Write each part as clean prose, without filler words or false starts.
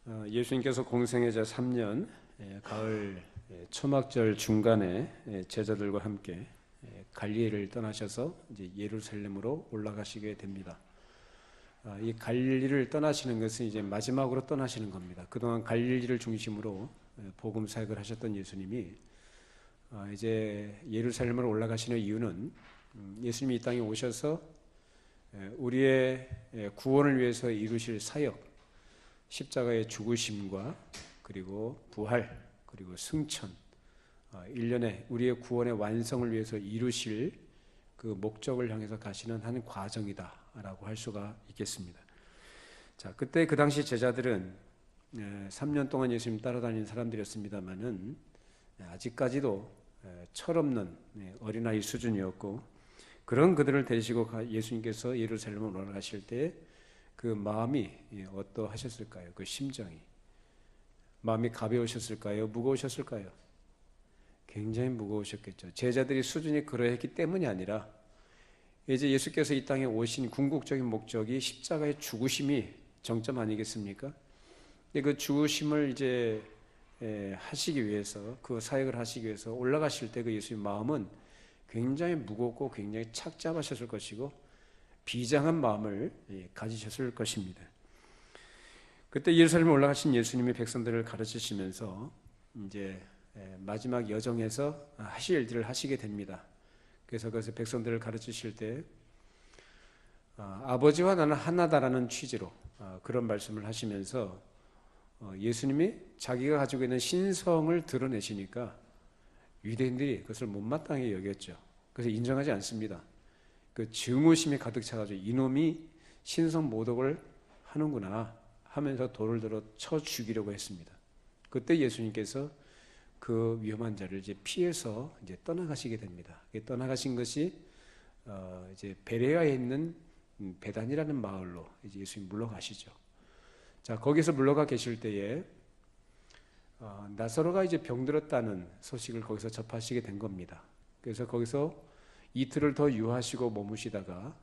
예수님께서 공생애 제 3년 가을 초막절 중간에 제자들과 함께 갈릴리를 떠나셔서 이제 예루살렘으로 올라가시게 됩니다. 이 갈릴리를 떠나시는 것은 이제 마지막으로 떠나시는 겁니다. 그동안 갈릴리를 중심으로 복음 사역을 하셨던 예수님이 이제 예루살렘으로 올라가시는 이유는 예수님이 이 땅에 오셔서 우리의 구원을 위해서 이루실 사역, 십자가의 죽으심과 그리고 부활 그리고 승천, 일련의 우리의 구원의 완성을 위해서 이루실 그 목적을 향해서 가시는 한 과정이다라고 할 수가 있겠습니다. 자, 그때 그 당시 제자들은 3년 동안 예수님 따라다니는 사람들이었습니다만은 아직까지도 철없는 어린아이 수준이었고, 그런 그들을 데리시고 예수님께서 예루살렘으로 올라가실 때 그 마음이 어떠하셨을까요? 그 심정이 마음이 가벼우셨을까요? 무거우셨을까요? 굉장히 무거우셨겠죠. 제자들이 수준이 그러했기 때문이 아니라 이제 예수께서 이 땅에 오신 궁극적인 목적이 십자가의 죽으심이 정점 아니겠습니까? 그 죽으심을 이제 하시기 위해서, 그 사역을 하시기 위해서 올라가실 때 그 예수의 마음은 굉장히 무겁고 굉장히 착잡하셨을 것이고 비장한 마음을 가지셨을 것입니다. 그때 예루살렘에 올라가신 예수님이 백성들을 가르치시면서 이제 마지막 여정에서 하실 일들을 하시게 됩니다. 그래서 그것을 백성들을 가르치실 때 아버지와 나는 하나다라는 취지로 그런 말씀을 하시면서 예수님이 자기가 가지고 있는 신성을 드러내시니까 유대인들이 그것을 못마땅히 여겼죠. 그래서 인정하지 않습니다. 그 증오심이 가득 차가지고 이놈이 신성 모독을 하는구나 하면서 돌을 들어 쳐 죽이려고 했습니다. 그때 예수님께서 그 위험한 자를 이제 피해서 이제 떠나가시게 됩니다. 떠나가신 것이 이제 베레아에 있는 베단이라는 마을로 이제 예수님 물러가시죠. 자, 거기서 물러가 계실 때에 나사로가 이제 병들었다는 소식을 거기서 접하시게 된 겁니다. 그래서 거기서 이틀을 더 유하시고 머무시다가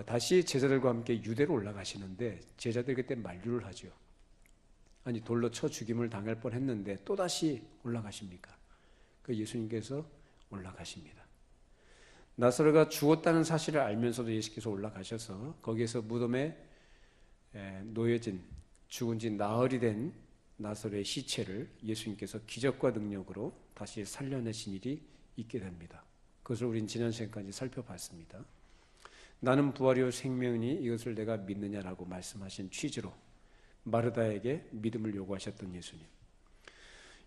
다시 제자들과 함께 유대로 올라가시는데 제자들이 그때 만류를 하죠. 아니, 돌로 쳐 죽임을 당할 뻔했는데 또다시 올라가십니까? 그 예수님께서 올라가십니다. 나사로가 죽었다는 사실을 알면서도 예수께서 올라가셔서 거기에서 무덤에 놓여진 죽은 지 나흘이 된 나사로의 시체를 예수님께서 기적과 능력으로 다시 살려내신 일이 있게 됩니다. 그것을 우린 지난 시간까지 살펴봤습니다. 나는 부활이요 생명이니 이것을 내가 믿느냐라고 말씀하신 취지로 마르다에게 믿음을 요구하셨던 예수님.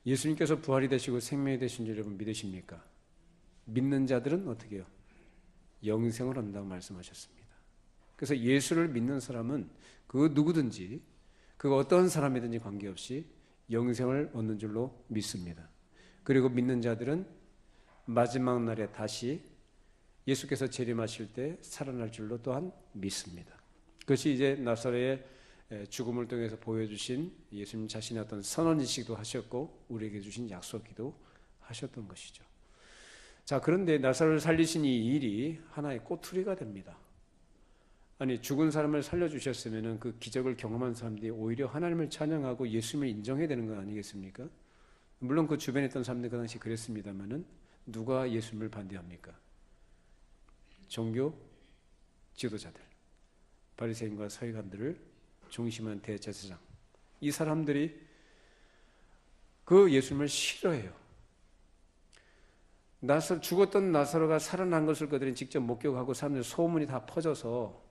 예수님께서 부활이 되시고 생명이 되신 줄 여러분 믿으십니까? 믿는 자들은 어떻게 해요? 영생을 얻는다고 말씀하셨습니다. 그래서 예수를 믿는 사람은 그 누구든지 그 어떤 사람이든지 관계없이 영생을 얻는 줄로 믿습니다. 그리고 믿는 자들은 마지막 날에 다시 예수께서 재림하실 때 살아날 줄로 또한 믿습니다. 그것이 이제 나사로의 죽음을 통해서 보여주신 예수님 자신의 어떤 선언이시기도 하셨고 우리에게 주신 약속이기도 하셨던 것이죠. 자, 그런데 나사로를 살리신 이 일이 하나의 꼬투리가 됩니다. 아니, 죽은 사람을 살려주셨으면 그 기적을 경험한 사람들이 오히려 하나님을 찬양하고 예수님을 인정해야 되는 거 아니겠습니까? 물론 그 주변에 있던 사람들 그 당시 그랬습니다만은 누가 예수님을 반대합니까? 종교 지도자들, 바리새인과 서기관들을 중심한 대제사장, 이 사람들이 그 예수님을 싫어해요. 죽었던 나사로가 살아난 것을 그들이 직접 목격하고 사람들 소문이 다 퍼져서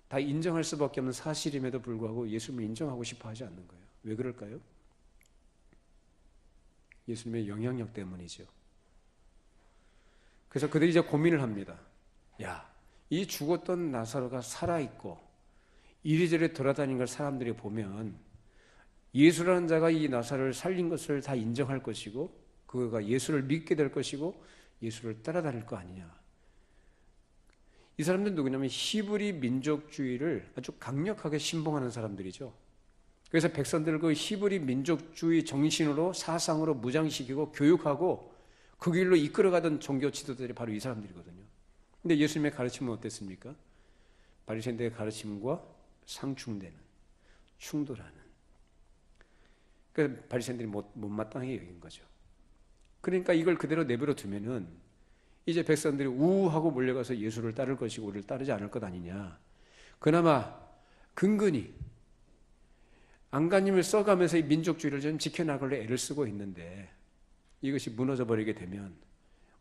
다 인정할 수밖에 없는 사실임에도 불구하고 예수님을 인정하고 싶어 하지 않는 거예요. 왜 그럴까요? 예수님의 영향력 때문이죠. 그래서 그들이 이제 고민을 합니다. 야, 이 죽었던 나사로가 살아있고 이리저리 돌아다니는 걸 사람들이 보면 예수라는 자가 이 나사로를 살린 것을 다 인정할 것이고 그가 예수를 믿게 될 것이고 예수를 따라다닐 거 아니냐. 이 사람들은 누구냐면 히브리 민족주의를 아주 강력하게 신봉하는 사람들이죠. 그래서 백성들을 그 히브리 민족주의 정신으로 사상으로 무장시키고 교육하고 그 길로 이끌어가던 종교 지도자들이 바로 이 사람들이거든요. 근데 예수님의 가르침은 어땠습니까? 바리새인들의 가르침과 상충되는, 충돌하는 그래서 바리새인들이 못마땅하게 여긴 거죠. 그러니까 이걸 그대로 내버려 두면은 이제 백성들이 우하고 몰려가서 예수를 따를 것이고 우리를 따르지 않을 것 아니냐. 그나마 근근히 안간힘을 써가면서 이 민족주의를 좀 지켜나가려 애를 쓰고 있는데 이것이 무너져 버리게 되면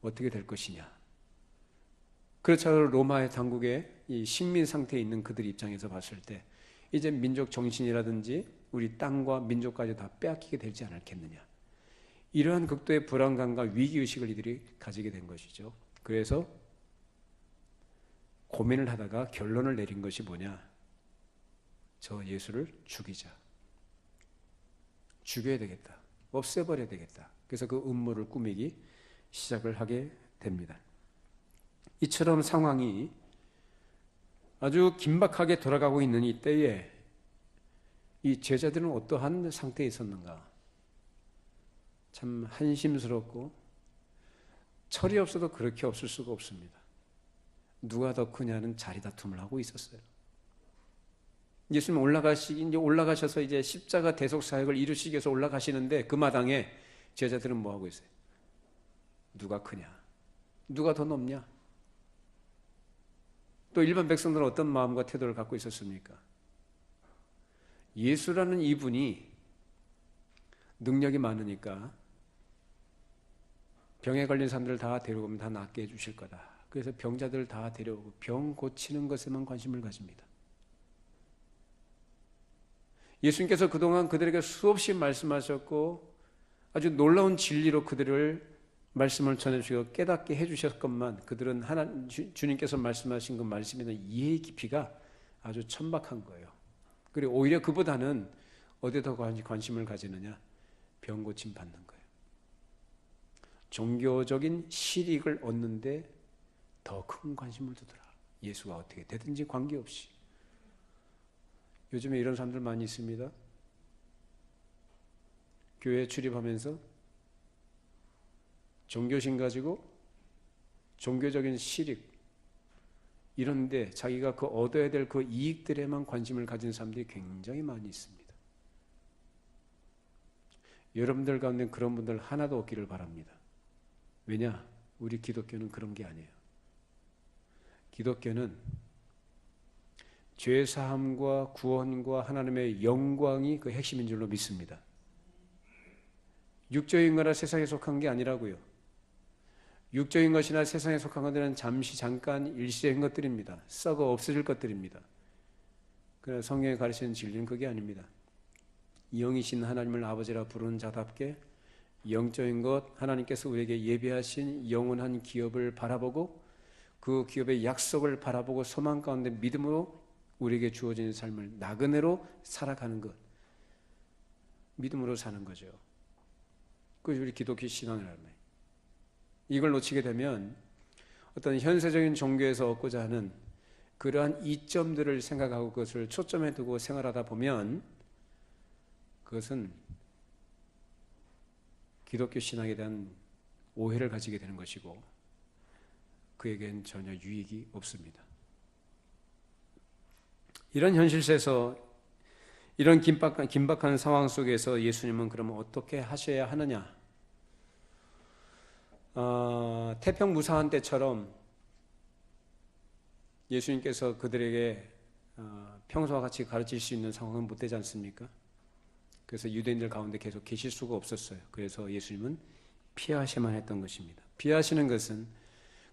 어떻게 될 것이냐. 그렇죠. 로마의 당국의 이 식민 상태에 있는 그들 입장에서 봤을 때 이제 민족 정신이라든지 우리 땅과 민족까지 다 빼앗기게 되지 않겠느냐. 이러한 극도의 불안감과 위기의식을 이들이 가지게 된 것이죠. 그래서 고민을 하다가 결론을 내린 것이 뭐냐. 저 예수를 죽이자. 죽여야 되겠다. 없애버려야 되겠다. 그래서 그 음모를 꾸미기 시작을 하게 됩니다. 이처럼 상황이 아주 긴박하게 돌아가고 있는 이때에 이 제자들은 어떠한 상태에 있었는가. 참 한심스럽고 철이 없어도 그렇게 없을 수가 없습니다. 누가 더 크냐는 자리 다툼을 하고 있었어요. 예수님 올라가셔서 이제 십자가 대속 사역을 이루시기 위해서 올라가시는데 그 마당에 제자들은 뭐 하고 있어요? 누가 크냐? 누가 더 높냐? 또 일반 백성들은 어떤 마음과 태도를 갖고 있었습니까? 예수라는 이분이 능력이 많으니까 병에 걸린 사람들을 다 데려오면 다 낫게 해주실 거다. 그래서 병자들을 다 데려오고 병 고치는 것에만 관심을 가집니다. 예수님께서 그동안 그들에게 수없이 말씀하셨고 아주 놀라운 진리로 그들을 말씀을 전해주시고 깨닫게 해주셨건만 그들은 주님께서 말씀하신 그 말씀에 대한 이해의 깊이가 아주 천박한 거예요. 그리고 오히려 그보다는 어디에 더 관심을 가지느냐? 병 고침 받는 거예요. 종교적인 실익을 얻는데 더 큰 관심을 두더라. 예수가 어떻게 되든지 관계없이. 요즘에 이런 사람들 많이 있습니다. 교회에 출입하면서 종교심 가지고 종교적인 실익 이런데 자기가 그 얻어야 될 그 이익들에만 관심을 가진 사람들이 굉장히 많이 있습니다. 여러분들 가운데 그런 분들 하나도 없기를 바랍니다. 왜냐? 우리 기독교는 그런 게 아니에요. 기독교는 죄사함과 구원과 하나님의 영광이 그 핵심인 줄로 믿습니다. 육적인 거나 세상에 속한 게 아니라고요. 육적인 것이나 세상에 속한 것들은 잠시 잠깐 일시적인 것들입니다. 썩어 없어질 것들입니다. 그러나 성경에 가르치는 진리는 그게 아닙니다. 영이신 하나님을 아버지라 부르는 자답게 영적인 것, 하나님께서 우리에게 예비하신 영원한 기업을 바라보고 그 기업의 약속을 바라보고 소망 가운데 믿음으로 우리에게 주어진 삶을 나그네로 살아가는 것, 믿음으로 사는 거죠. 그것이 우리 기독교 신앙이라는 거예요. 이걸 놓치게 되면 어떤 현세적인 종교에서 얻고자 하는 그러한 이점들을 생각하고 그것을 초점에 두고 생활하다 보면 그것은 기독교 신앙에 대한 오해를 가지게 되는 것이고 그에겐 전혀 유익이 없습니다. 이런 현실 속에서 이런 긴박한 상황 속에서 예수님은 그러면 어떻게 하셔야 하느냐? 태평무사한 때처럼 예수님께서 그들에게 평소와 같이 가르칠 수 있는 상황은 못 되지 않습니까? 그래서 유대인들 가운데 계속 계실 수가 없었어요. 그래서 예수님은 피하셔야만 했던 것입니다. 피하시는 것은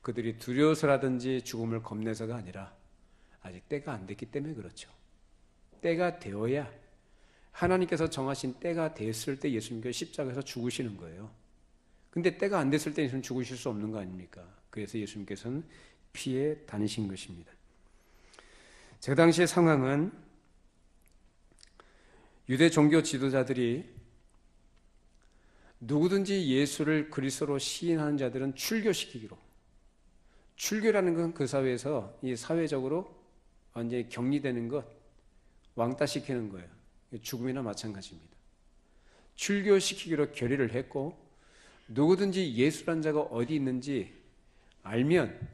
그들이 두려워서라든지 죽음을 겁내서가 아니라 아직 때가 안 됐기 때문에 그렇죠. 때가 되어야 하나님께서 정하신 때가 됐을 때 예수님께서 십자가에서 죽으시는 거예요. 근데 때가 안 됐을 때 예수님 죽으실 수 없는 거 아닙니까? 그래서 예수님께서는 피해 다니신 것입니다. 그 당시의 상황은 유대 종교 지도자들이 누구든지 예수를 그리스도로 시인하는 자들은 출교시키기로, 출교라는 건 그 사회에서 이 사회적으로 완전히 격리되는 것, 왕따시키는 거예요. 죽음이나 마찬가지입니다. 출교시키기로 결의를 했고 누구든지 예수란 자가 어디 있는지 알면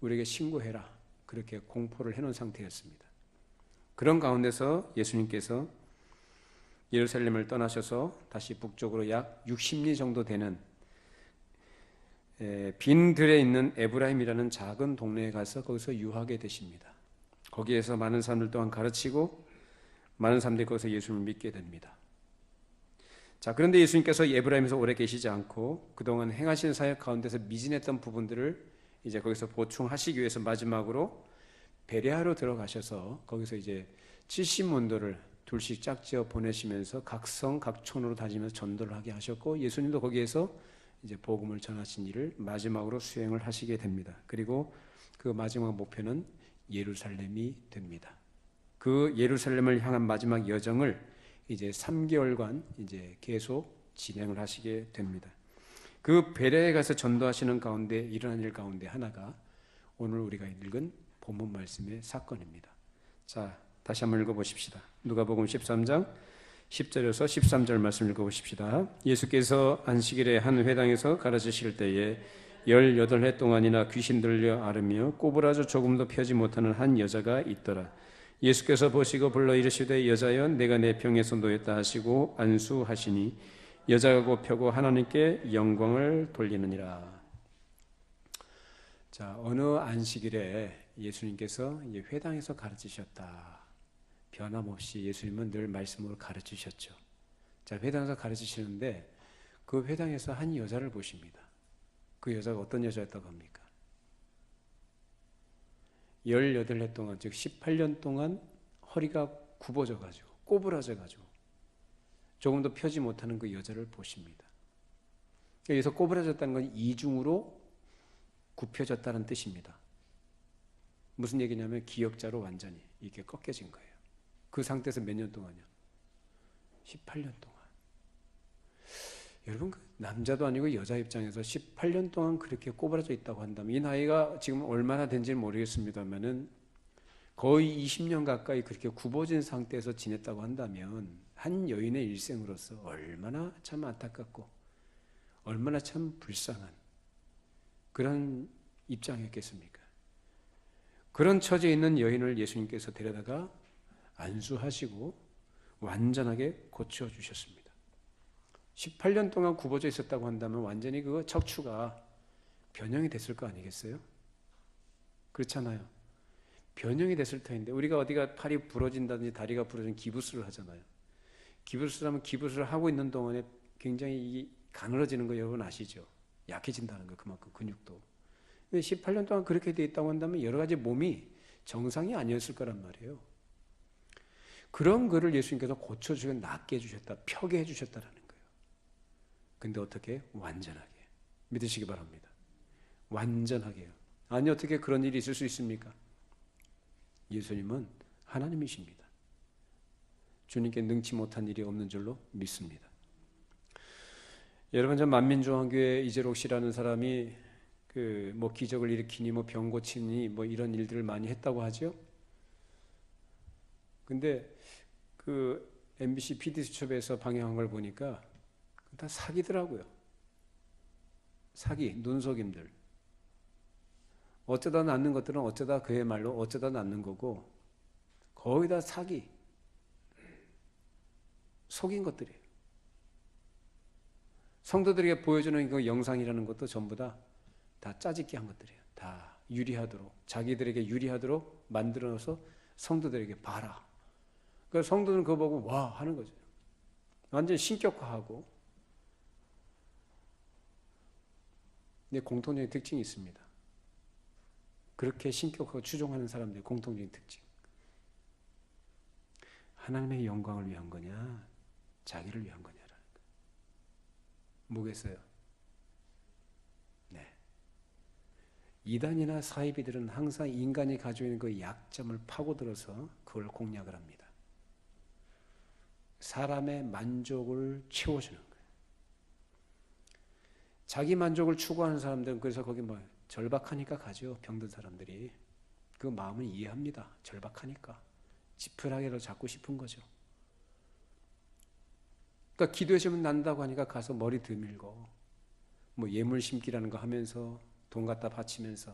우리에게 신고해라. 그렇게 공포를 해놓은 상태였습니다. 그런 가운데서 예수님께서 예루살렘을 떠나셔서 다시 북쪽으로 약 60리 정도 되는 빈 들에 있는 에브라임이라는 작은 동네에 가서 거기서 유하게 되십니다. 거기에서 많은 사람들 또한 가르치고 많은 사람들이 거기서 예수님을 믿게 됩니다. 자, 그런데 예수님께서 에브라임에서 오래 계시지 않고 그동안 행하신 사역 가운데서 미진했던 부분들을 이제 거기서 보충하시기 위해서 마지막으로 베레아로 들어가셔서 거기서 이제 70문도를 둘씩 짝지어 보내시면서 각성 각촌으로 다니면서 전도를 하게 하셨고, 예수님도 거기에서 이제 복음을 전하신 일을 마지막으로 수행을 하시게 됩니다. 그리고 그 마지막 목표는 예루살렘이 됩니다. 그 예루살렘을 향한 마지막 여정을 이제 3개월간 이제 계속 진행을 하시게 됩니다. 그 베레아에 가서 전도하시는 가운데 일어난 일 가운데 하나가 오늘 우리가 읽은 본문 말씀의 사건입니다. 자, 다시 한번 읽어보십시다. 누가복음 13장 10절에서 13절 말씀 읽어보십시다. 예수께서 안식일에 한 회당에서 가르치실 때에 18해 동안이나 귀신 들려 앓으며 꼬부라져 조금도 펴지 못하는 한 여자가 있더라. 예수께서 보시고 불러 이르시되 여자여 내가 내 병에서 놓였다 하시고 안수하시니 여자가 곧 펴고 하나님께 영광을 돌리느니라. 자, 어느 안식일에 예수님께서 회당에서 가르치셨다. 변함없이 예수님은 늘 말씀으로 가르치셨죠. 자, 회당에서 가르치시는데 그 회당에서 한 여자를 보십니다. 그 여자가 어떤 여자였다고 합니까? 18해 동안, 즉 18년 동안 허리가 굽어져가지고 꼬부라져가지고 조금도 펴지 못하는 그 여자를 보십니다. 여기서 꼬부라졌다는 건 이중으로 굽혀졌다는 뜻입니다. 무슨 얘기냐면 기역자로 완전히 이렇게 꺾여진 거예요. 그 상태에서 몇 년 동안요? 18년 동안. 여러분, 그 남자도 아니고 여자 입장에서 18년 동안 그렇게 꼬부라져 있다고 한다면, 이 나이가 지금 얼마나 된지는 모르겠습니다만은 거의 20년 가까이 그렇게 굽어진 상태에서 지냈다고 한다면 한 여인의 일생으로서 얼마나 참 안타깝고 얼마나 참 불쌍한 그런 입장이었겠습니까? 그런 처지에 있는 여인을 예수님께서 데려다가 안수하시고 완전하게 고쳐주셨습니다. 18년 동안 굽어져 있었다고 한다면 완전히 그 척추가 변형이 됐을 거 아니겠어요? 그렇잖아요. 변형이 됐을 터인데, 우리가 어디가 팔이 부러진다든지 다리가 부러지면 기부스를 하잖아요. 기부스를 하면 기부스를 하고 있는 동안에 굉장히 가늘어지는 거 여러분 아시죠? 약해진다는 거, 그만큼 근육도. 근데 18년 동안 그렇게 돼 있다고 한다면 여러 가지 몸이 정상이 아니었을 거란 말이에요. 그런 거를 예수님께서 고쳐주고 낫게 해주셨다, 펴게 해주셨다라는 거예요. 근데 어떻게? 완전하게. 믿으시기 바랍니다. 완전하게요. 아니, 어떻게 그런 일이 있을 수 있습니까? 예수님은 하나님이십니다. 주님께 능치 못한 일이 없는 줄로 믿습니다. 여러분, 저 만민중앙교회 이재록 씨라는 사람이 뭐 기적을 일으키니 뭐 병 고치니 뭐 이런 일들을 많이 했다고 하죠. 근데 그 MBC PD수첩에서 방영한 걸 보니까 다 사기더라고요. 사기, 눈속임들. 어쩌다 낫는 것들은 어쩌다 그야말로 어쩌다 낫는 거고, 거의 다 사기, 속인 것들이에요. 성도들에게 보여주는 그 영상이라는 것도 전부 다 짜집기 한 것들이에요. 다 유리하도록, 자기들에게 유리하도록 만들어서 성도들에게 봐라. 그러니까 성도들은 그거 보고 와 하는 거죠. 완전히 신격화하고. 근데 공통적인 특징이 있습니다. 그렇게 신격화하고 추종하는 사람들의 공통적인 특징. 하나님의 영광을 위한 거냐, 자기를 위한 거냐라는 거예요. 뭐겠어요? 네. 이단이나 사이비들은 항상 인간이 가지고 있는 그 약점을 파고들어서 그걸 공략을 합니다. 사람의 만족을 채워주는 거예요. 자기 만족을 추구하는 사람들은 그래서 거기 뭐 절박하니까 가죠. 병든 사람들이. 그 마음을 이해합니다. 절박하니까. 지푸라기를 잡고 싶은 거죠. 그러니까 기도해주면 난다고 하니까 가서 머리 들밀고 뭐 예물 심기라는 거 하면서 돈 갖다 바치면서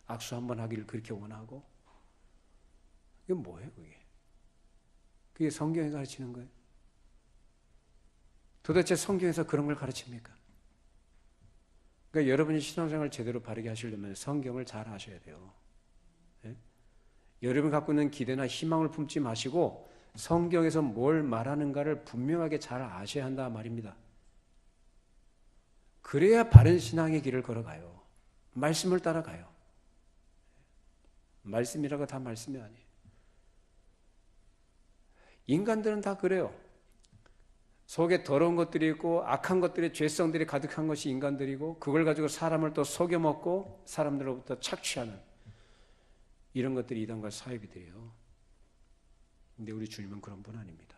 악수 한번 하기를 그렇게 원하고. 이게 뭐예요, 그게? 그게 성경이 가르치는 거예요? 도대체 성경에서 그런 걸 가르칩니까? 그러니까 여러분이 신앙생활을 제대로 바르게 하시려면 성경을 잘 아셔야 돼요. 예? 여러분이 갖고 있는 기대나 희망을 품지 마시고 성경에서 뭘 말하는가를 분명하게 잘 아셔야 한다 말입니다. 그래야 바른 신앙의 길을 걸어가요. 말씀을 따라가요. 말씀이라고 다 말씀이 아니에요. 인간들은 다 그래요. 속에 더러운 것들이 있고 악한 것들이, 죄성들이 가득한 것이 인간들이고, 그걸 가지고 사람을 또 속여먹고 사람들로부터 착취하는 이런 것들이 이단과 사이비들이에요. 근데 우리 주님은 그런 분 아닙니다.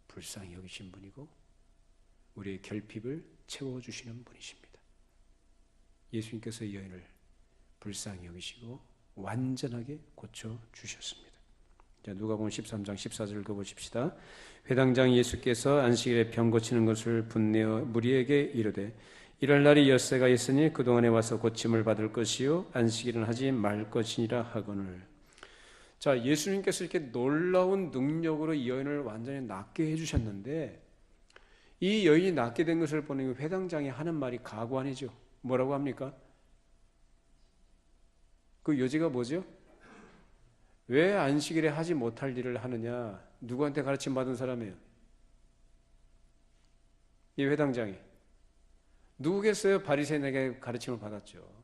불쌍히 여기신 분이고 우리의 결핍을 채워주시는 분이십니다. 예수님께서 이 여인을 불쌍히 여기시고 완전하게 고쳐주셨습니다. 자, 누가복음 13장 14절 읽어보십시다. 회당장 예수께서 안식일에 병 고치는 것을 분내어 무리에게 이르되 이럴 날이 엿새가 있으니 그동안에 와서 고침을 받을 것이요 안식일은 하지 말 것이니라 하거늘. 자, 예수님께서 이렇게 놀라운 능력으로 이 여인을 완전히 낫게 해주셨는데, 이 여인이 낫게 된 것을 보니 회당장이 하는 말이 가관이죠. 뭐라고 합니까? 그 여지가 뭐죠? 왜 안식일에 하지 못할 일을 하느냐? 누구한테 가르침 받은 사람이에요? 이 회당장이. 누구겠어요? 바리새인에게 가르침을 받았죠.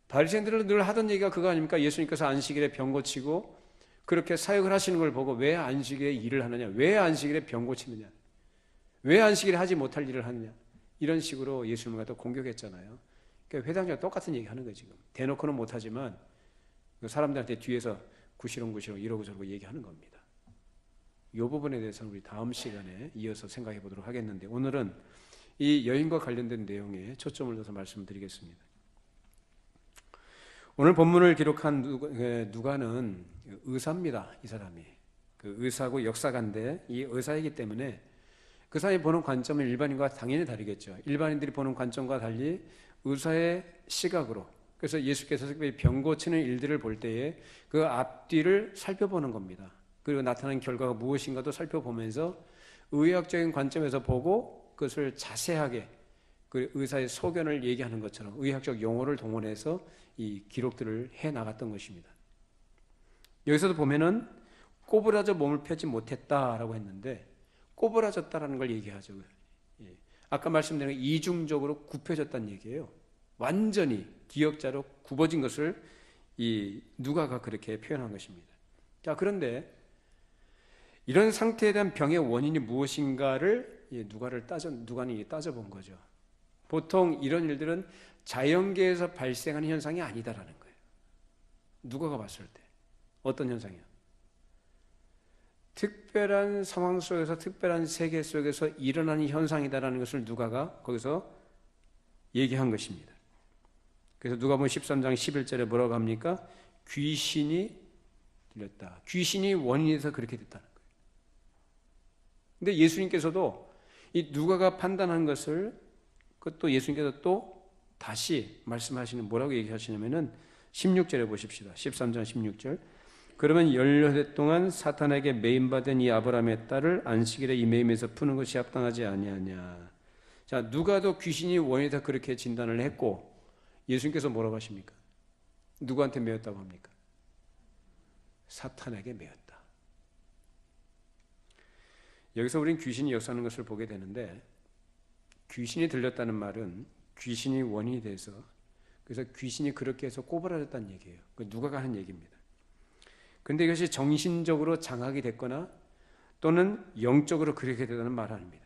바리새인들은 늘 하던 얘기가 그거 아닙니까? 예수님께서 안식일에 병 고치고 그렇게 사역을 하시는 걸 보고 왜 안식일에 일을 하느냐? 왜 안식일에 병 고치느냐? 왜 안식일에 하지 못할 일을 하느냐? 이런 식으로 예수님을 갖다 공격했잖아요. 그러니까 회당장이 똑같은 얘기 하는 거예요, 지금. 대놓고는 못하지만 사람들한테 뒤에서 구시렁구시렁 이러고 저러고 얘기하는 겁니다. 이 부분에 대해서는 우리 다음 시간에 이어서 생각해 보도록 하겠는데, 오늘은 이 여인과 관련된 내용에 초점을 둬서 말씀드리겠습니다. 오늘 본문을 기록한 누가는 의사입니다. 이 사람이 그 의사고 역사가인데, 이 의사이기 때문에 그 사람이 보는 관점은 일반인과 당연히 다르겠죠. 일반인들이 보는 관점과 달리 의사의 시각으로, 그래서 예수께서 특별히 병 고치는 일들을 볼 때에 그 앞뒤를 살펴보는 겁니다. 그리고 나타난 결과가 무엇인가도 살펴보면서 의학적인 관점에서 보고 그것을 자세하게 그 의사의 소견을 얘기하는 것처럼 의학적 용어를 동원해서 이 기록들을 해 나갔던 것입니다. 여기서도 보면은 꼬부라져 몸을 펴지 못했다라고 했는데, 꼬부라졌다라는 걸 얘기하죠. 아까 말씀드린 이중적으로 굽혀졌다는 얘기예요. 완전히 기역자로 굽어진 것을 이 누가가 그렇게 표현한 것입니다. 자, 그런데 이런 상태에 대한 병의 원인이 무엇인가를 누가는 따져본 거죠. 보통 이런 일들은 자연계에서 발생하는 현상이 아니다라는 거예요. 누가가 봤을 때 어떤 현상이야? 특별한 상황 속에서, 특별한 세계 속에서 일어나는 현상이다라는 것을 누가가 거기서 얘기한 것입니다. 그래서 누가복음 13장 11절에 뭐라고 합니까? 귀신이 들렸다. 귀신이 원인에서 그렇게 됐다는 거예요. 근데 예수님께서도 이 누가가 판단한 것을, 그것도 예수님께서 또 다시 말씀하시는, 뭐라고 얘기하시냐면은 16절에 보십시다. 13장 16절. 그러면 16해 동안 사탄에게 매임받은 이 아브라함의 딸을 안식일에 이 매임에서 푸는 것이 합당하지 아니하냐. 자, 누가도 귀신이 원인에서 그렇게 진단을 했고, 예수님께서 뭐라고 하십니까? 누구한테 매였다고 합니까? 사탄에게 매였다. 여기서 우리는 귀신이 역사하는 것을 보게 되는데, 귀신이 들렸다는 말은 귀신이 원인이 돼서, 그래서 귀신이 그렇게 해서 꼬부라졌다는 얘기예요. 누가가 하는 얘기입니다. 근데 이것이 정신적으로 장악이 됐거나 또는 영적으로 그렇게 되다는 말 아닙니다.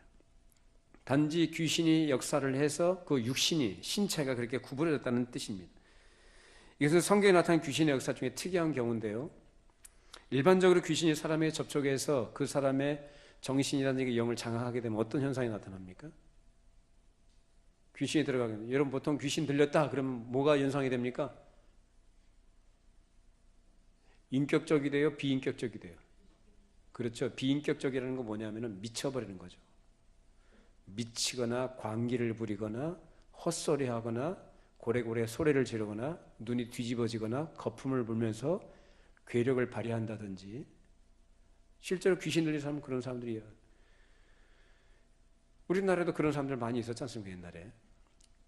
단지 귀신이 역사를 해서 그 육신이, 신체가 그렇게 구부러졌다는 뜻입니다. 이것은 성경에 나타난 귀신의 역사 중에 특이한 경우인데요. 일반적으로 귀신이 사람에 접촉해서 그 사람의 정신이라든지 영을 장악하게 되면 어떤 현상이 나타납니까? 귀신이 들어가게 됩니다. 여러분, 보통 귀신 들렸다 그러면 뭐가 연상이 됩니까? 인격적이 돼요? 비인격적이 돼요? 그렇죠. 비인격적이라는 건 뭐냐면은 미쳐버리는 거죠. 미치거나 광기를 부리거나 헛소리하거나 고래고래 소리를 지르거나 눈이 뒤집어지거나 거품을 불면서 괴력을 발휘한다든지, 실제로 귀신 들린 사람은 그런 사람들이에요. 우리나라에도 그런 사람들 많이 있었지 않습니까? 옛날에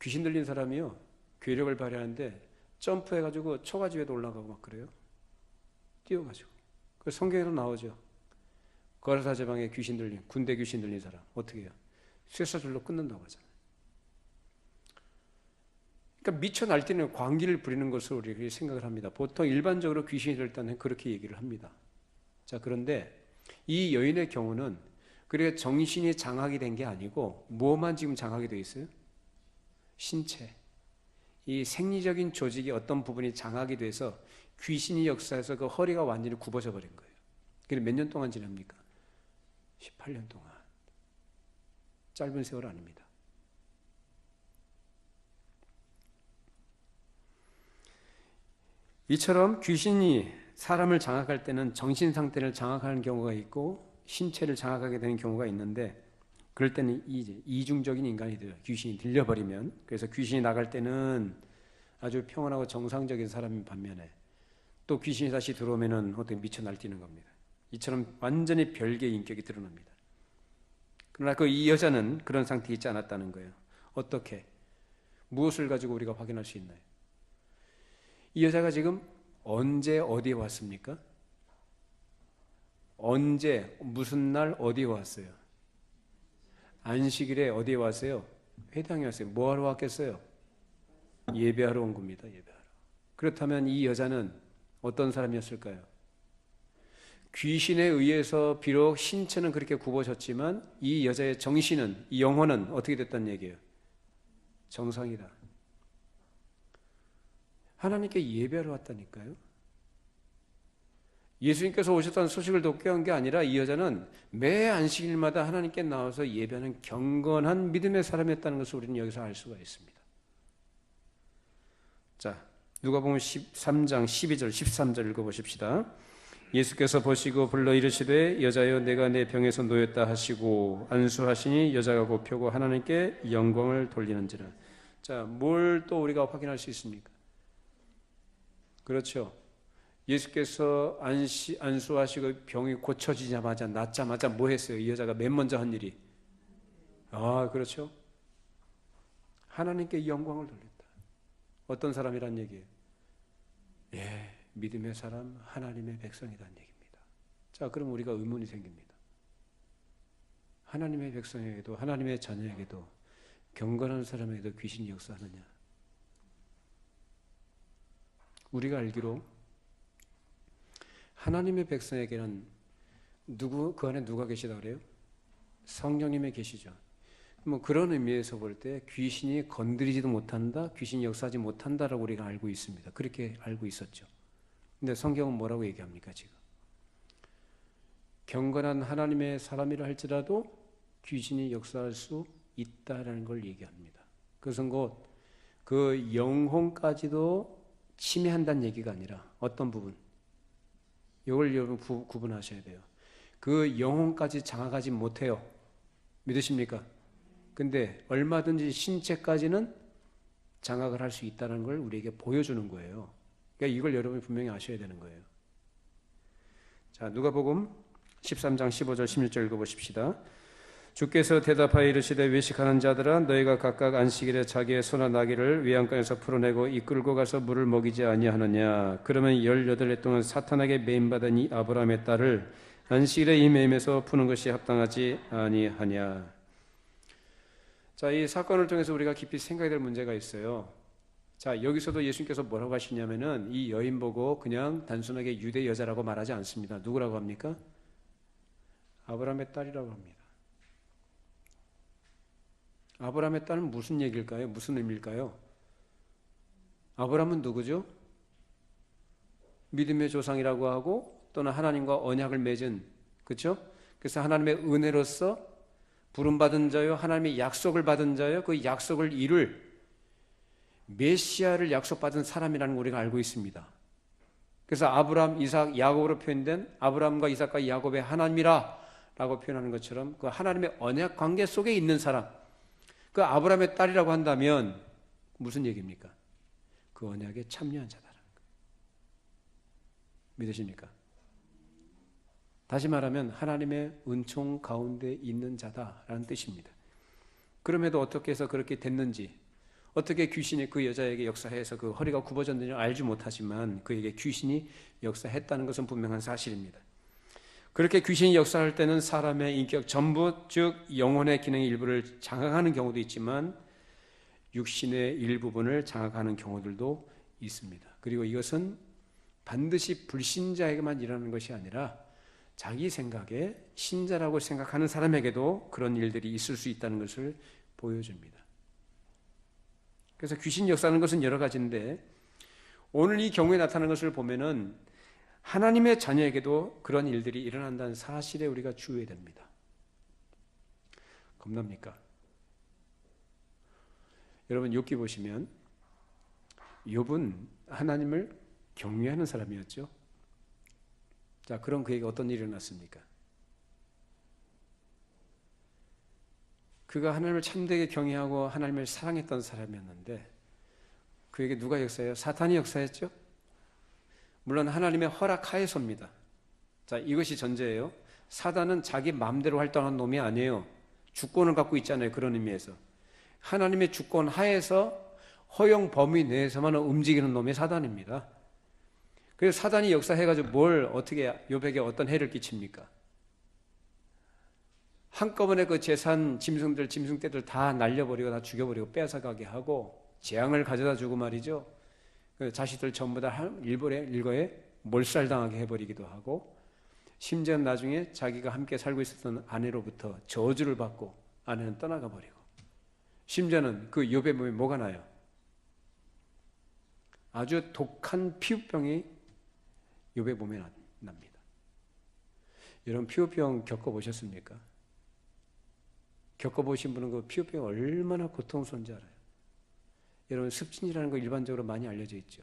귀신 들린 사람이요 괴력을 발휘하는데 점프해가지고 초가지 위에도 올라가고 막 그래요. 뛰어가지고. 그 성경에도 나오죠. 거라사 제방에 귀신 들린, 군대 귀신 들린 사람 어떻게 해요? 쇠사슬로 끊는다고 하잖아요. 그러니까 미쳐 날뛰는 광기를 부리는 것을 우리가 생각을 합니다. 보통 일반적으로 귀신이 들 때는 그렇게 얘기를 합니다. 자, 그런데 이 여인의 경우는 그래 정신이 장악이 된 게 아니고 뭐만 지금 장악이 되어 있어요? 신체. 이 생리적인 조직이 어떤 부분이 장악이 돼서 귀신이 역사해서 그 허리가 완전히 굽어져 버린 거예요. 그게 몇 년 동안 지납니까? 18년 동안. 짧은 세월 아닙니다. 이처럼 귀신이 사람을 장악할 때는 정신 상태를 장악하는 경우가 있고 신체를 장악하게 되는 경우가 있는데 그럴 때는 이중적인 인간이 돼요. 귀신이 들려버리면. 그래서 귀신이 나갈 때는 아주 평온하고 정상적인 사람인 반면에 또 귀신이 다시 들어오면은 어떻게 미쳐 날뛰는 겁니다. 이처럼 완전히 별개의 인격이 드러납니다. 그러나 그 이 여자는 그런 상태에 있지 않았다는 거예요. 어떻게? 무엇을 가지고 우리가 확인할 수 있나요? 이 여자가 지금 언제 어디에 왔습니까? 언제 무슨 날 어디에 왔어요? 안식일에 어디에 왔어요? 회당에 왔어요. 뭐 하러 왔겠어요? 예배하러 온 겁니다. 예배하러. 그렇다면 이 여자는 어떤 사람이었을까요? 귀신에 의해서 비록 신체는 그렇게 굽어졌지만 이 여자의 정신은, 이 영혼은 어떻게 됐다는 얘기예요? 정상이다. 하나님께 예배하러 왔다니까요. 예수님께서 오셨다는 소식을 듣게 한 게 아니라 이 여자는 매 안식일마다 하나님께 나와서 예배하는 경건한 믿음의 사람이었다는 것을 우리는 여기서 알 수가 있습니다. 자, 누가복음 13장 12절 13절 읽어보십시다. 예수께서 보시고 불러 이르시되 여자여 내가 내 병에서 놓였다 하시고 안수하시니 여자가 곱혀고 하나님께 영광을 돌리는지라. 자, 뭘 또 우리가 확인할 수 있습니까? 그렇죠. 예수께서 안수하시고 병이 고쳐지자마자 낫자마자 뭐 했어요? 이 여자가 맨 먼저 한 일이 그렇죠. 하나님께 영광을 돌렸다. 어떤 사람이란 얘기예요? 예, 믿음의 사람, 하나님의 백성이라는 얘기입니다. 자, 그럼 우리가 의문이 생깁니다. 하나님의 백성에게도 하나님의 자녀에게도 경건한 사람에게도 귀신이 역사하느냐? 우리가 알기로 하나님의 백성에게는 그 안에 누가 계시다 그래요? 성령님이 계시죠. 뭐 그런 의미에서 볼 때 귀신이 건드리지도 못한다, 귀신이 역사하지 못한다라고 우리가 알고 있습니다. 그렇게 알고 있었죠. 근데 성경은 뭐라고 얘기합니까 지금? 경건한 하나님의 사람이라 할지라도 귀신이 역사할 수 있다라는 걸 얘기합니다. 그것은 곧 그 영혼까지도 침해한다는 얘기가 아니라 어떤 부분? 이걸 여러분 구분하셔야 돼요. 그 영혼까지 장악하지 못해요. 믿으십니까? 근데 얼마든지 신체까지는 장악을 할 수 있다는 걸 우리에게 보여주는 거예요. 그러니까 이걸 여러분이 분명히 아셔야 되는 거예요. 자, 누가복음 13장 15절 16절 읽어보십시다. 주께서 대답하여 이르시되 외식하는 자들아 너희가 각각 안식일에 자기의 소나 나귀를 외양간에서 풀어내고 이끌고 가서 물을 먹이지 아니하느냐. 그러면 18해 동안 사탄에게 매임받은 이 아브라함의 딸을 안식일에 이 매임에서 푸는 것이 합당하지 아니하냐. 자, 이 사건을 통해서 우리가 깊이 생각해야 될 문제가 있어요. 자, 여기서도 예수님께서 뭐라고 하시냐면은 이 여인 보고 그냥 단순하게 유대 여자라고 말하지 않습니다. 누구라고 합니까? 아브라함의 딸이라고 합니다. 아브라함의 딸은 무슨 얘기일까요? 무슨 의미일까요? 아브라함은 누구죠? 믿음의 조상이라고 하고 또는 하나님과 언약을 맺은, 그렇죠? 그래서 하나님의 은혜로서 부름받은 자요, 하나님의 약속을 받은 자요, 그 약속을 이룰 메시아를 약속받은 사람이라는 걸 우리가 알고 있습니다. 그래서 아브라함, 이삭, 야곱으로 표현된 아브라함과 이삭과 야곱의 하나님이라 라고 표현하는 것처럼 그 하나님의 언약 관계 속에 있는 사람, 그 아브라함의 딸이라고 한다면 무슨 얘기입니까? 그 언약에 참여한 자다라는 거예요. 믿으십니까? 다시 말하면 하나님의 은총 가운데 있는 자다라는 뜻입니다. 그럼에도 어떻게 해서 그렇게 됐는지, 어떻게 귀신이 그 여자에게 역사해서 그 허리가 굽어졌는지 알지 못하지만 그에게 귀신이 역사했다는 것은 분명한 사실입니다. 그렇게 귀신이 역사할 때는 사람의 인격 전부, 즉 영혼의 기능의 일부를 장악하는 경우도 있지만 육신의 일부분을 장악하는 경우들도 있습니다. 그리고 이것은 반드시 불신자에게만 일어나는 것이 아니라 자기 생각에 신자라고 생각하는 사람에게도 그런 일들이 있을 수 있다는 것을 보여줍니다. 그래서 귀신 역사하는 것은 여러 가지인데 오늘 이 경우에 나타나는 것을 보면은 하나님의 자녀에게도 그런 일들이 일어난다는 사실에 우리가 주의해야 됩니다. 겁납니까? 여러분 욥기 보시면 욥은 하나님을 경외하는 사람이었죠. 자, 그럼 그에게 어떤 일이 일어났습니까? 그가 하나님을 참되게 경외하고 하나님을 사랑했던 사람이었는데 그에게 누가 역사해요? 사탄이 역사했죠. 물론 하나님의 허락하에서입니다. 자, 이것이 전제예요. 사단은 자기 마음대로 활동하는 놈이 아니에요. 주권을 갖고 있잖아요. 그런 의미에서 하나님의 주권 하에서 허용 범위 내에서만 움직이는 놈이 사단입니다. 그래서 사단이 역사해가지고 뭘 어떻게 욥에게 어떤 해를 끼칩니까? 한꺼번에 그 재산, 짐승들, 짐승떼들 다 날려버리고 다 죽여버리고 뺏어가게 하고 재앙을 가져다 주고 말이죠. 그 자식들 전부 다 일거에 몰살당하게 해버리기도 하고 심지어 나중에 자기가 함께 살고 있었던 아내로부터 저주를 받고 아내는 떠나가 버리고 심지어는 그 욥의 몸에 뭐가 나요? 아주 독한 피부병이 욥의 몸에 납니다. 여러분 피부병 겪어보셨습니까? 겪어보신 분은 그 피부병이 얼마나 고통스러운지 알아요. 여러분 습진이라는 거 일반적으로 많이 알려져 있죠.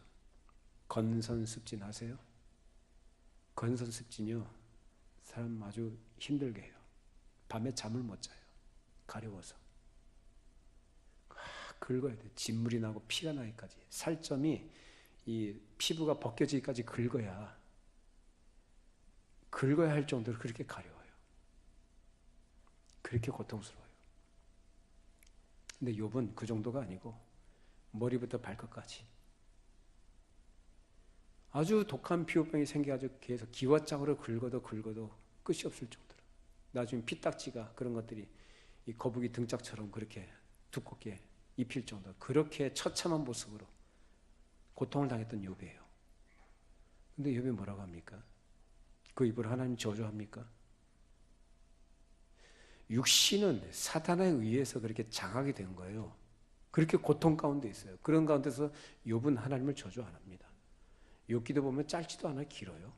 건선습진 아세요? 건선습진이요 사람 아주 힘들게 해요. 밤에 잠을 못 자요. 가려워서 긁어야 돼. 진물이 나고 피가 나기까지 살점이 이 피부가 벗겨지기까지 긁어야 할 정도로 그렇게 가려워요. 그렇게 고통스러워요. 근데 욥은 그 정도가 아니고 머리부터 발끝까지 아주 독한 피부병이 생겨가지고 계속 기와짝으로 긁어도 끝이 없을 정도로 나중에 피딱지가 그런 것들이 이 거북이 등짝처럼 그렇게 두껍게 입힐 정도로 그렇게 처참한 모습으로 고통을 당했던 욥이에요. 근데 욥이 뭐라고 합니까? 그 입으로 하나님 저주합니까? 육신은 사탄에 의해서 그렇게 장악이 된 거예요. 그렇게 고통 가운데 있어요. 그런 가운데서 욥은 하나님을 저주 안 합니다. 욥기도 보면 짧지도 않아 길어요.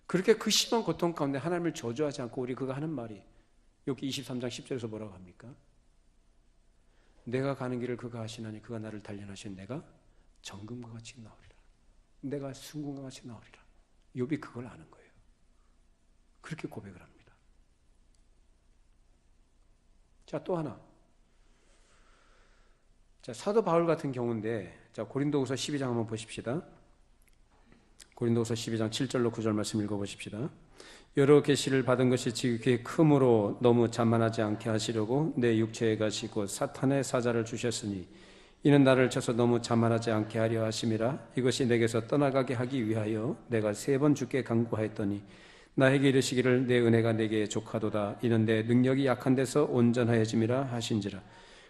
그렇게 그 심한 고통 가운데 하나님을 저주하지 않고 우리 그가 하는 말이 욥기 23장 10절에서 뭐라고 합니까? 내가 가는 길을 그가 하시나니 그가 나를 단련하신 내가 정금과 같이 나오리라. 내가 순금과 같이 나오리라. 욥이 그걸 아는 거예요. 그렇게 고백을 합니다. 자, 또 하나. 자, 사도 바울 같은 경우인데, 자, 고린도후서 12장 한번 보십시다. 고린도후서 12장 7절로 9절 말씀 읽어보십시다. 여러 계시를 받은 것이 지극히 크므로 너무 자만하지 않게 하시려고 내 육체에 가시고 사탄의 사자를 주셨으니 이는 나를 쳐서 너무 자만하지 않게 하려 하심이라. 이것이 내게서 떠나가게 하기 위하여 내가 3번 주께 간구하였더니 나에게 이르시기를 내 은혜가 내게 족하도다. 이는 내 능력이 약한 데서 온전하여짐이라 하신지라.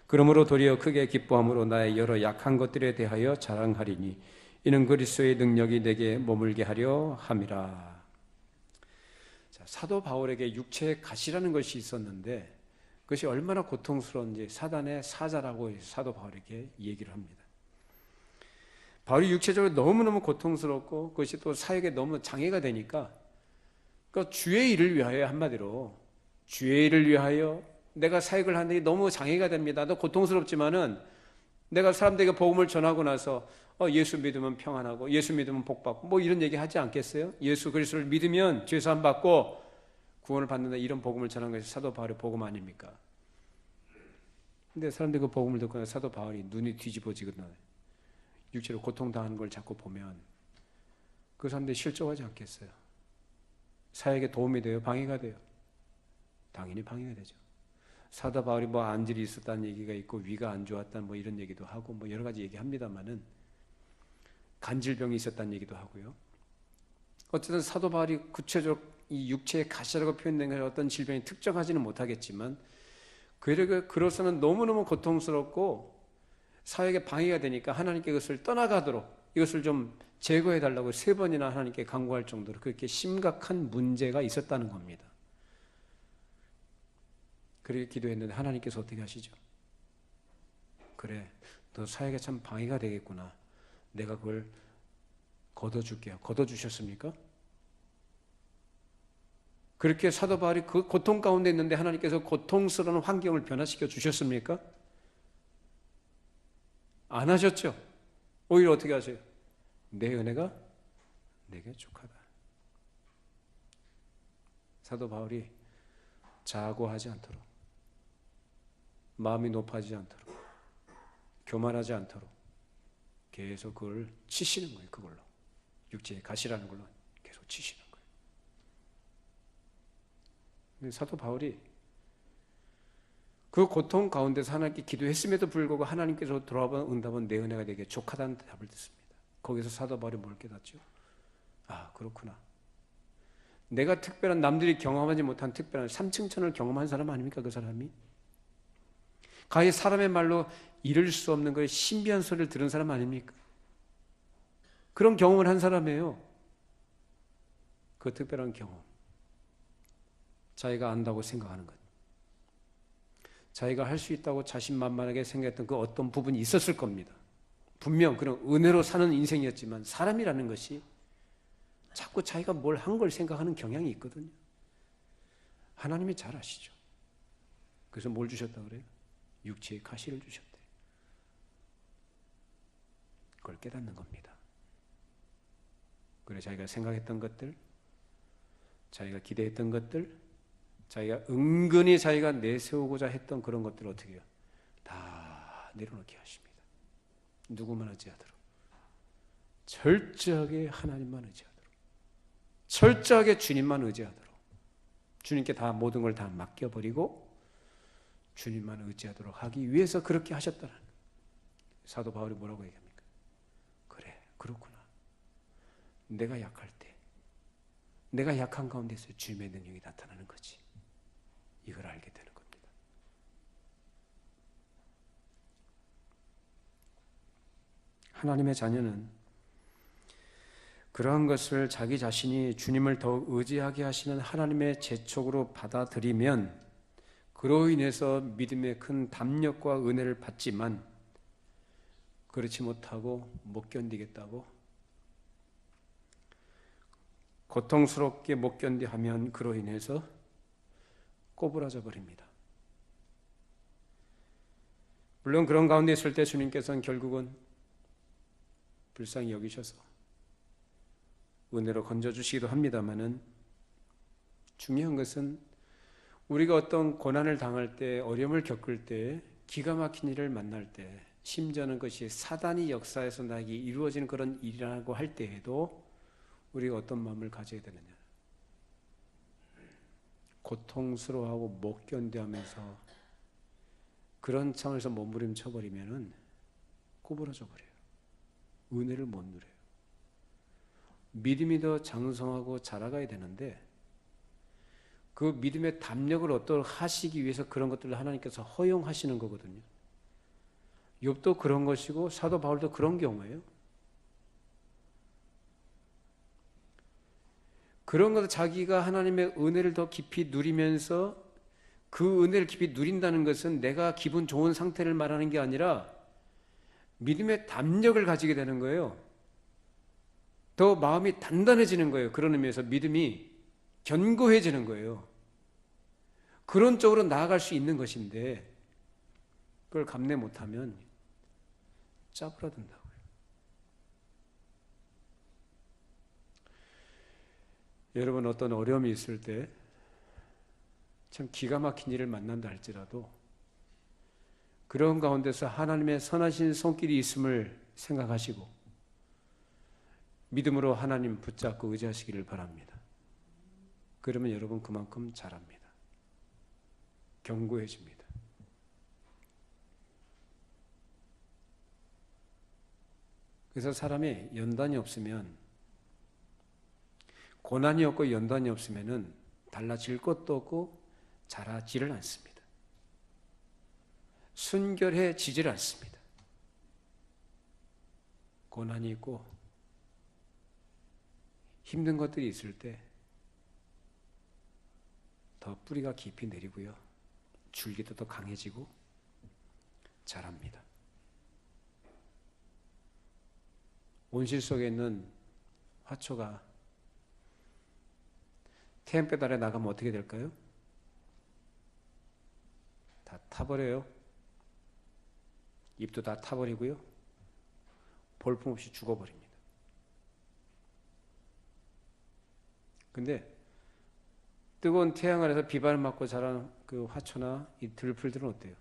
그러므로 도리어 크게 기뻐함으로 나의 여러 약한 것들에 대하여 자랑하리니 이는 그리스도의 능력이 내게 머물게 하려 함이라. 자, 사도 바울에게 육체의 가시라는 것이 있었는데 그것이 얼마나 고통스러운지 사단의 사자라고 사도 바울에게 얘기를 합니다. 바울이 육체적으로 너무너무 고통스럽고 그것이 또 사역에 너무 장애가 되니까 그러니까 주의 일을 위하여 한마디로 주의 일을 위하여 내가 사역을 하는데 너무 장애가 됩니다. 또 고통스럽지만은 내가 사람들에게 복음을 전하고 나서 예수 믿으면 평안하고 예수 믿으면 복받고 뭐 이런 얘기 하지 않겠어요? 예수 그리스도를 믿으면 죄사함 받고 구원을 받는다 이런 복음을 전한 것이 사도 바울의 복음 아닙니까? 근데 사람들이 그 복음을 듣고 사도 바울이 눈이 뒤집어지거나 육체로 고통당하는 걸 자꾸 보면 그 사람들이 실족하지 않겠어요? 사역에 도움이 돼요? 방해가 돼요? 당연히 방해가 되죠. 사도 바울이 뭐 안질이 있었다는 얘기가 있고 위가 안 좋았다는 뭐 이런 얘기도 하고 뭐 여러 가지 얘기합니다만은 간질병이 있었다는 얘기도 하고요. 어쨌든 사도 바울이 구체적으로 이 육체의 가시라고 표현된 것이 어떤 질병이 특정하지는 못하겠지만 그로서는 너무너무 고통스럽고 사역에 방해가 되니까 하나님께 이것을 떠나가도록 이것을 좀 제거해 달라고 3번이나 하나님께 간구할 정도로 그렇게 심각한 문제가 있었다는 겁니다. 그렇게 기도했는데 하나님께서 어떻게 하시죠? 그래, 너 사역에 참 방해가 되겠구나. 내가 그걸 걷어줄게요. 걷어주셨습니까? 그렇게 사도 바울이 그 고통 가운데 있는데 하나님께서 고통스러운 환경을 변화시켜 주셨습니까? 안 하셨죠? 오히려 어떻게 하세요? 내 은혜가 내게 족하다. 사도 바울이 자고하지 않도록, 마음이 높아지지 않도록, 교만하지 않도록 계속 그걸 치시는 거예요. 그걸로 육체의 가시라는 걸로 계속 치시는 거예요. 사도 바울이 그 고통 가운데서 하나님께 기도했음에도 불구하고 하나님께서 돌아본 응답은 내 은혜가 되게 족하다는 답을 듣습니다. 거기서 사도 바울이 뭘 깨닫죠? 아, 그렇구나. 내가 특별한, 남들이 경험하지 못한 특별한 삼층천을 경험한 사람 아닙니까? 그 사람이 가히 사람의 말로 이룰 수 없는 그 신비한 소리를 들은 사람 아닙니까? 그런 경험을 한 사람이에요. 그 특별한 경험, 자기가 안다고 생각하는 것, 자기가 할 수 있다고 자신만만하게 생각했던 그 어떤 부분이 있었을 겁니다. 분명 그런 은혜로 사는 인생이었지만 사람이라는 것이 자꾸 자기가 뭘 한 걸 생각하는 경향이 있거든요. 하나님이 잘 아시죠. 그래서 뭘 주셨다 그래요? 육체의 가시를 주셨대. 그걸 깨닫는 겁니다. 그래 자기가 생각했던 것들, 자기가 기대했던 것들, 자기가 은근히 자기가 내세우고자 했던 그런 것들을 어떻게 해요? 다 내려놓게 하십니다. 누구만 의지하도록, 철저하게 하나님만 의지하도록, 철저하게 주님만 의지하도록, 주님께 다 모든 걸 다 맡겨버리고 주님만 의지하도록 하기 위해서 그렇게 하셨다는 거예요. 사도 바울이 뭐라고 얘기합니까? 그래, 그렇구나. 내가 약할 때, 내가 약한 가운데서 주님의 능력이 나타나는 거지. 이걸 알게 되는 겁니다. 하나님의 자녀는 그러한 것을 자기 자신이 주님을 더욱 의지하게 하시는 하나님의 재촉으로 받아들이면 그로 인해서 믿음의 큰 담력과 은혜를 받지만 그렇지 못하고 못 견디겠다고 고통스럽게 못 견디하면 그로 인해서 꼬부라져 버립니다. 물론 그런 가운데 있을 때 주님께서는 결국은 불쌍히 여기셔서 은혜로 건져주시기도 합니다마는 중요한 것은 우리가 어떤 고난을 당할 때, 어려움을 겪을 때, 기가 막힌 일을 만날 때, 심지어는 것이 사단이 역사에서 나에게 이루어지는 그런 일이라고 할 때에도 우리가 어떤 마음을 가져야 되느냐. 고통스러워하고 못 견뎌하면서 그런 상황에서 몸부림쳐버리면은 구부러져 버려요. 은혜를 못 누려요. 믿음이 더 장성하고 자라가야 되는데 그 믿음의 담력을 얻도록 하시기 위해서 그런 것들을 하나님께서 허용하시는 거거든요. 욥도 그런 것이고 사도 바울도 그런 경우예요. 그런 것을 자기가 하나님의 은혜를 더 깊이 누리면서 그 은혜를 깊이 누린다는 것은 내가 기분 좋은 상태를 말하는 게 아니라 믿음의 담력을 가지게 되는 거예요. 더 마음이 단단해지는 거예요. 그런 의미에서 믿음이 견고해지는 거예요. 그런 쪽으로 나아갈 수 있는 것인데 그걸 감내 못하면 짜부라든다고요. 여러분 어떤 어려움이 있을 때 참 기가 막힌 일을 만난다 할지라도 그런 가운데서 하나님의 선하신 손길이 있음을 생각하시고 믿음으로 하나님 붙잡고 의지하시기를 바랍니다. 그러면 여러분 그만큼 잘합니다. 견고해 집니다. 그래서 사람이 연단이 없으면, 고난이 없고 연단이 없으면은 달라질 것도 없고 자라지를 않습니다. 순결해지질 않습니다. 고난이 있고 힘든 것들이 있을 때 더 뿌리가 깊이 내리고요. 줄기도 더 강해지고 자랍니다. 온실 속에 있는 화초가 태양볕 아래 나가면 어떻게 될까요? 다 타버려요. 잎도 다 타버리고요. 볼품없이 죽어버립니다. 근데 뜨거운 태양 아래서 비바람 맞고 자란 그 화초나 이 들풀들은 어때요?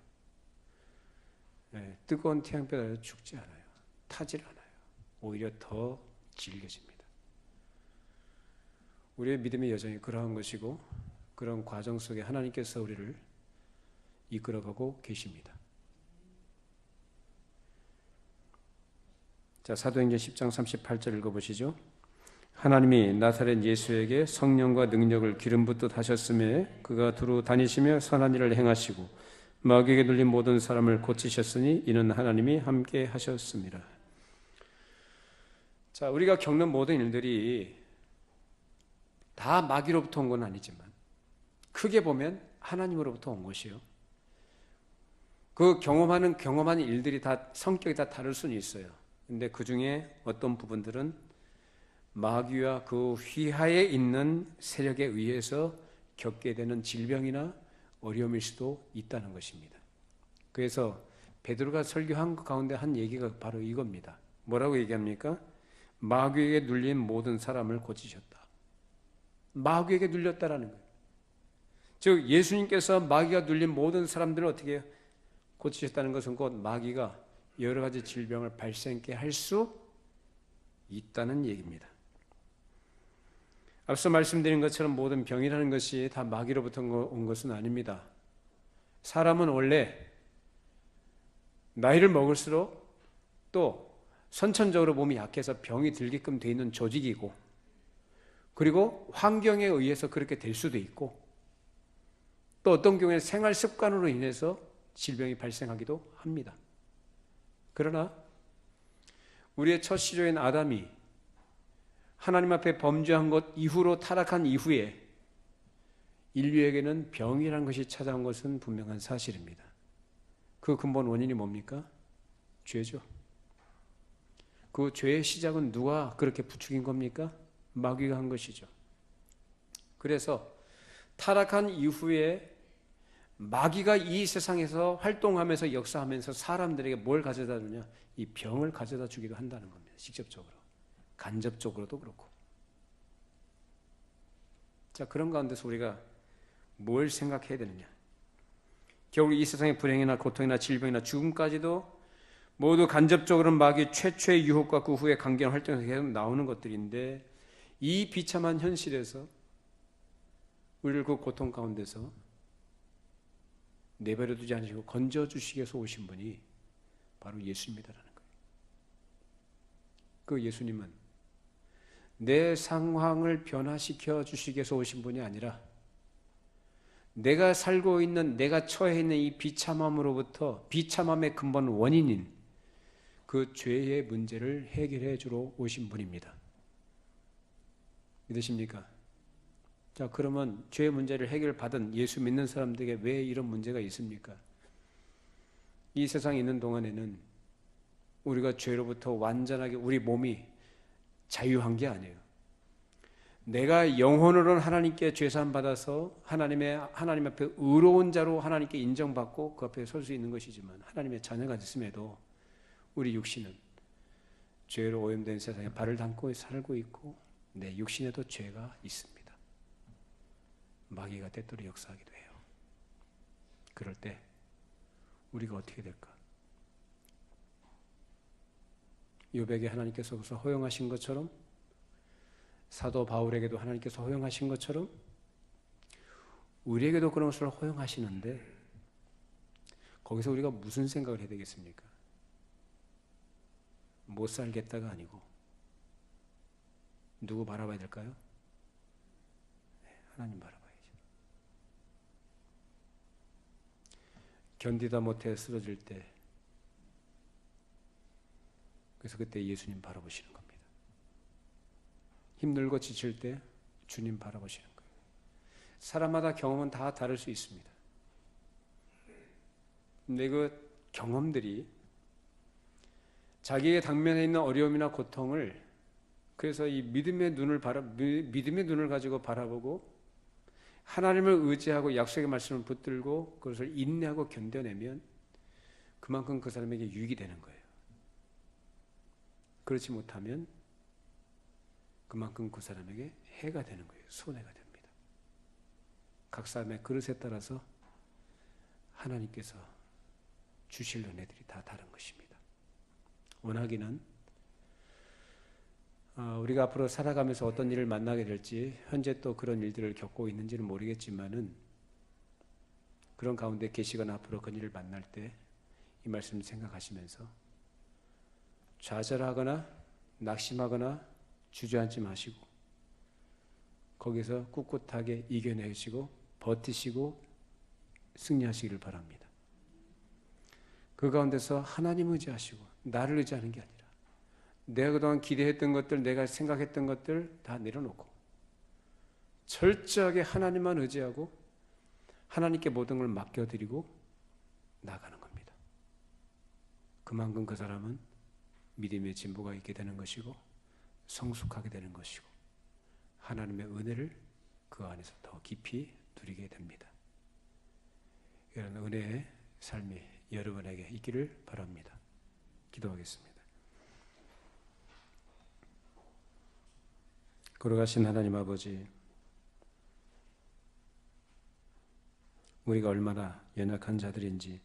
네, 뜨거운 태양볕 아래서 죽지 않아요. 타질 않아요. 오히려 더 질겨집니다. 우리의 믿음의 여정이 그러한 것이고, 그런 과정 속에 하나님께서 우리를 이끌어가고 계십니다. 자, 사도행전 10장 38절 읽어보시죠. 하나님이 나사렛 예수에게 성령과 능력을 기름 붓듯 하셨음에 그가 두루 다니시며 선한 일을 행하시고 마귀에게 눌린 모든 사람을 고치셨으니 이는 하나님이 함께 하셨습니다. 자, 우리가 겪는 모든 일들이 다 마귀로부터 온 건 아니지만 크게 보면 하나님으로부터 온 것이요. 그 경험하는 일들이 다 성격이 다 다를 수는 있어요. 근데 그 중에 어떤 부분들은 마귀와 그 휘하에 있는 세력에 의해서 겪게 되는 질병이나 어려움일 수도 있다는 것입니다. 그래서 베드로가 설교한 것 가운데 한 얘기가 바로 이겁니다. 뭐라고 얘기합니까? 마귀에게 눌린 모든 사람을 고치셨다. 마귀에게 눌렸다라는 거예요. 즉 예수님께서 마귀가 눌린 모든 사람들을 어떻게 고치셨다는 것은 곧 마귀가 여러 가지 질병을 발생케 할 수 있다는 얘기입니다. 앞서 말씀드린 것처럼 모든 병이라는 것이 다 마귀로부터 온 것은 아닙니다. 사람은 원래 나이를 먹을수록 또 선천적으로 몸이 약해서 병이 들게끔 되어 있는 조직이고, 그리고 환경에 의해서 그렇게 될 수도 있고, 또 어떤 경우에는 생활 습관으로 인해서 질병이 발생하기도 합니다. 그러나 우리의 첫 시조인 아담이 하나님 앞에 범죄한 것 이후로 타락한 이후에 인류에게는 병이라는 것이 찾아온 것은 분명한 사실입니다. 그 근본 원인이 뭡니까? 죄죠. 그 죄의 시작은 누가 그렇게 부추긴 겁니까? 마귀가 한 것이죠. 그래서 타락한 이후에 마귀가 이 세상에서 활동하면서 역사하면서 사람들에게 뭘 가져다 주냐? 이 병을 가져다 주기도 한다는 겁니다. 직접적으로. 간접적으로도 그렇고. 자, 그런 가운데서 우리가 뭘 생각해야 되느냐? 결국 이 세상의 불행이나 고통이나 질병이나 죽음까지도 모두 간접적으로는 마귀의 최초의 유혹과 그 후에 강경 활동에서 계속 나오는 것들인데, 이 비참한 현실에서 우리를 그 고통 가운데서 내버려 두지 않으시고 건져주시기 위해서 오신 분이 바로 예수님이라는 거예요. 그 예수님은 내 상황을 변화시켜 주시기 위해서 오신 분이 아니라 내가 살고 있는, 내가 처해 있는 이 비참함으로부터, 비참함의 근본 원인인 그 죄의 문제를 해결해 주러 오신 분입니다. 믿으십니까? 자, 그러면 죄의 문제를 해결받은 예수 믿는 사람들에게 왜 이런 문제가 있습니까? 이 세상에 있는 동안에는 우리가 죄로부터 완전하게 우리 몸이 자유한 게 아니에요. 내가 영혼으로는 하나님께 죄사함 받아서 하나님 앞에 의로운 자로 하나님께 인정받고 그 앞에 설 수 있는 것이지만, 하나님의 자녀가 됐음에도 우리 육신은 죄로 오염된 세상에 발을 담고 살고 있고 내 육신에도 죄가 있습니다. 마귀가 때때로 역사하기도 해요. 그럴 때 우리가 어떻게 될까? 욥에게 하나님께서 그것을 허용하신 것처럼, 사도 바울에게도 하나님께서 허용하신 것처럼 우리에게도 그런 것을 허용하시는데, 거기서 우리가 무슨 생각을 해야 되겠습니까? 못 살겠다가 아니고 누구 바라봐야 될까요? 하나님 바라봐야죠. 견디다 못해 쓰러질 때, 그래서 그때 예수님 바라보시는 겁니다. 힘들고 지칠 때 주님 바라보시는 거예요. 사람마다 경험은 다 다를 수 있습니다. 근데 그 경험들이 자기의 당면에 있는 어려움이나 고통을, 그래서 이 믿음의 눈을 가지고 바라보고 하나님을 의지하고 약속의 말씀을 붙들고 그것을 인내하고 견뎌내면 그만큼 그 사람에게 유익이 되는 거예요. 그렇지 못하면 그만큼 그 사람에게 해가 되는 거예요. 손해가 됩니다. 각 사람의 그릇에 따라서 하나님께서 주실 은혜들이 다 다른 것입니다. 원하기는 우리가 앞으로 살아가면서 어떤 일을 만나게 될지, 현재 또 그런 일들을 겪고 있는지는 모르겠지만은, 그런 가운데 계시거나 앞으로 그런 일을 만날 때 이 말씀을 생각하시면서 좌절하거나 낙심하거나 주저앉지 마시고 거기서 꿋꿋하게 이겨내시고 버티시고 승리하시기를 바랍니다. 그 가운데서 하나님 의지하시고 나를 의지하는 게 아니라 내가 그동안 기대했던 것들, 내가 생각했던 것들 다 내려놓고 철저하게 하나님만 의지하고 하나님께 모든 걸 맡겨드리고 나가는 겁니다. 그만큼 그 사람은 믿음의 진보가 있게 되는 것이고 성숙하게 되는 것이고 하나님의 은혜를 그 안에서 더 깊이 누리게 됩니다. 이런 은혜의 삶이 여러분에게 있기를 바랍니다. 기도하겠습니다. 걸어가신 하나님 아버지, 우리가 얼마나 연약한 자들인지,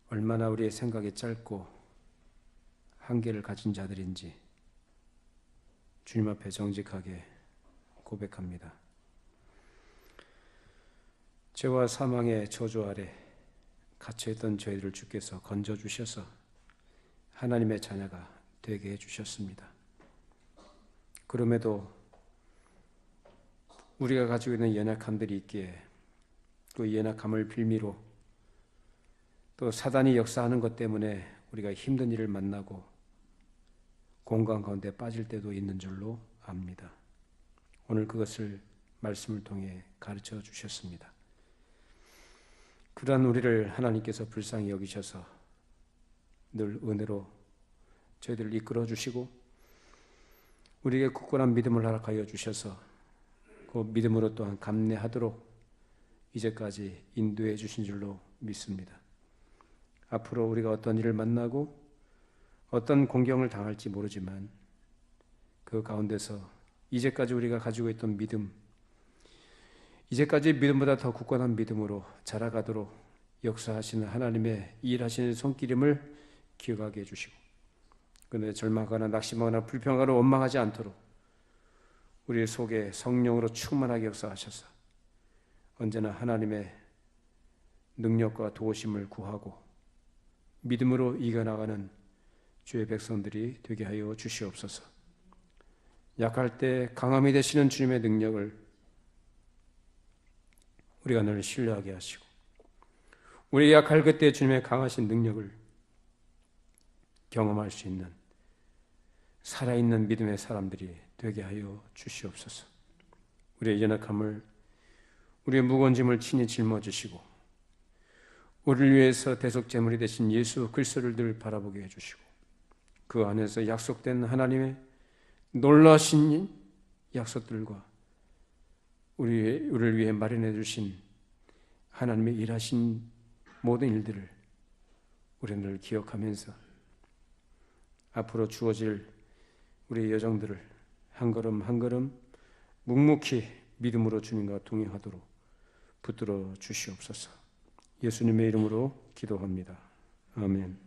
얼마나 우리의 생각이 짧고 한계를 가진 자들인지 주님 앞에 정직하게 고백합니다. 죄와 사망의 저주 아래 갇혀있던 저희들을 주께서 건져주셔서 하나님의 자녀가 되게 해주셨습니다. 그럼에도 우리가 가지고 있는 연약함들이 있기에 그 연약함을 빌미로 또 사단이 역사하는 것 때문에 우리가 힘든 일을 만나고 공간 가운데 빠질 때도 있는 줄로 압니다. 오늘 그것을 말씀을 통해 가르쳐 주셨습니다. 그러한 우리를 하나님께서 불쌍히 여기셔서 늘 은혜로 저희들을 이끌어 주시고 우리에게 굳건한 믿음을 허락하여 주셔서 그 믿음으로 또한 감내하도록 이제까지 인도해 주신 줄로 믿습니다. 앞으로 우리가 어떤 일을 만나고 어떤 공경을 당할지 모르지만 그 가운데서 이제까지 우리가 가지고 있던 믿음, 이제까지 믿음보다 더 굳건한 믿음으로 자라가도록 역사하시는 하나님의 일하시는 손길임을 기억하게 해주시고 그런데 절망하거나 낙심하거나 불평하거나 원망하지 않도록 우리 속에 성령으로 충만하게 역사하셔서 언제나 하나님의 능력과 도우심을 구하고 믿음으로 이겨나가는 주의 백성들이 되게 하여 주시옵소서. 약할 때 강함이 되시는 주님의 능력을 우리가 늘 신뢰하게 하시고 우리 약할 그때 주님의 강하신 능력을 경험할 수 있는 살아있는 믿음의 사람들이 되게 하여 주시옵소서. 우리의 연약함을, 우리의 무거운 짐을 친히 짊어지시고 우리를 위해서 대속제물이 되신 예수 그리스도를 늘 바라보게 해주시고 그 안에서 약속된 하나님의 놀라신 약속들과 우리를 위해 마련해 주신 하나님의 일하신 모든 일들을 우리는 늘 기억하면서 앞으로 주어질 우리의 여정들을 한 걸음 한 걸음 묵묵히 믿음으로 주님과 동행하도록 붙들어 주시옵소서. 예수님의 이름으로 기도합니다. 아멘.